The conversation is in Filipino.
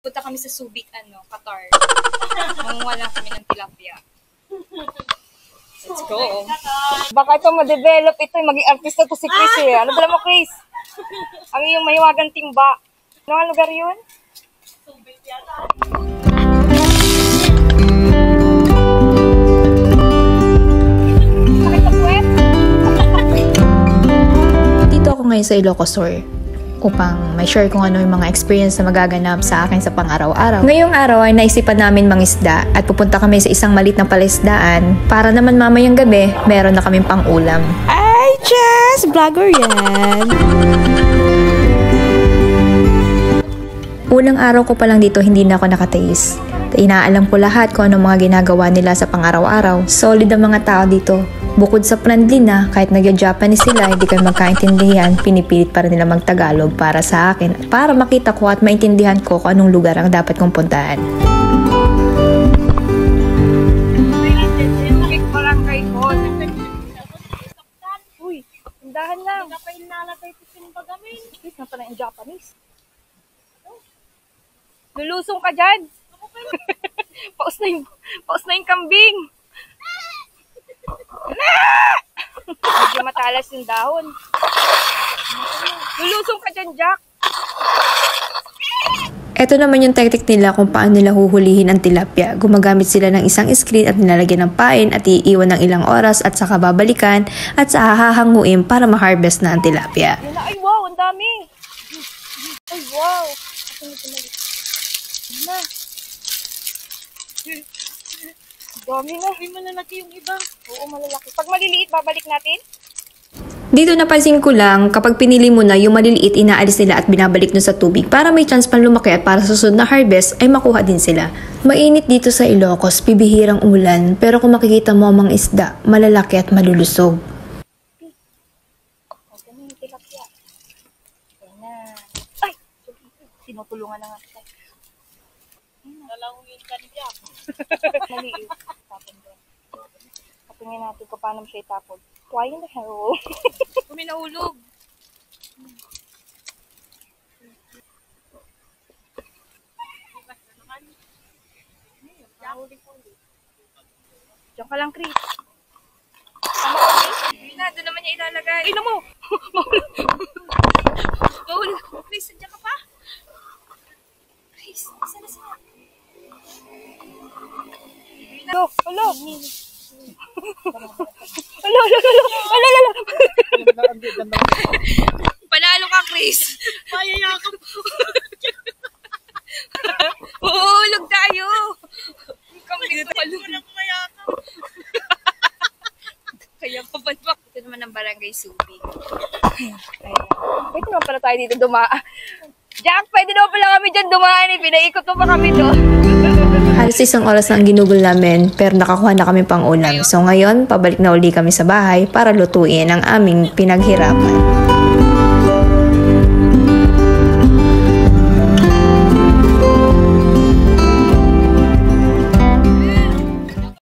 Punta kami sa Subic, Qatar. Manguha lang kami ng tilapia. Let's go. Baka ito ma-develop ito, maging artista to si Chris eh. Ano pala mo, Chris? Ang iyong mahiwagang timba. Ano nga lugar yun? Subic yata. Dito ako ngayon sa Ilocos Sur upang may share kung ano yung mga experience na magaganap sa akin sa pang-araw-araw. Ngayong araw ay naisipan namin mangisda at pupunta kami sa isang maliit na palaisdaan para naman mamayang gabi meron na kaming pang-ulam. Ay, Jess! Vlogger yan! Unang araw ko pa lang dito hindi na ako nakataste. Inaalam ko lahat kung ano mga ginagawa nila sa pang-araw-araw. Solid ang mga tao dito. Bukod sa friendly na, kahit nag-Japanese sila, hindi kayo magkaintindihan, pinipilit pa rin nila mag-Tagalog para sa akin. Para makita ko at maintindihan ko kung anong lugar ang dapat kong puntahan. Uy, tindahan lang. Hindi na pa ilalagay ito sinibagamin. Please na pala yung Japanese. Lulusong ka dyan. Paus na yung kambing. Medyo matalas yung dahon. Lulusong ka dyan, Jack. Ito naman yung technique nila kung paano nila huhulihin ang tilapia. Gumagamit sila ng isang screen at nilalagyan ng pain at iiwan ng ilang oras at saka babalikan at saka hahanguin para ma-harvest na ang tilapia. Ay wow, ang dami. Ay wow. Na. Dami na. May malalaki yung iba. Oo, malalaki. Pag maliliit, babalik natin? Dito napansin ko lang, kapag pinili mo na yung maliliit, inaalis nila at binabalik no sa tubig para may chance pang lumaki at para sa susunod na harvest ay makuha din sila. Mainit dito sa Ilocos, bibihirang ulan, pero kung makikita mo ang mga isda, malalaki at malulusog. Ay! Tinutulungan na nga kita. Nalangungin ka ni Jack. Maliit. Tapon doon. Patingin natin kung paano siya itapon. Why in the hell? Kung naulog. Diyan ka lang, Chris. Tama ka, Chris? Hindi na, doon naman niya ilalagay. Ay, mo! Mahulog. Chris, nandiyan ka pa? Chris, isa na sila. Hello, hello. Panalo ka, Chris. Mayayakap. Uhulog tayo. Kambing walang mayakap. Kaya pabalbak. Ito naman ang Barangay Subic. Pwede naman pala tayo dito dumaan. Jack, pwede naman pala kami dyan dumaan. Pinaikot mo pa kami doon. Halos isang oras na ang ginugol namin pero nakakuha na kami pang ulam. So ngayon, pabalik na uli kami sa bahay para lutuin ang aming pinaghirapan.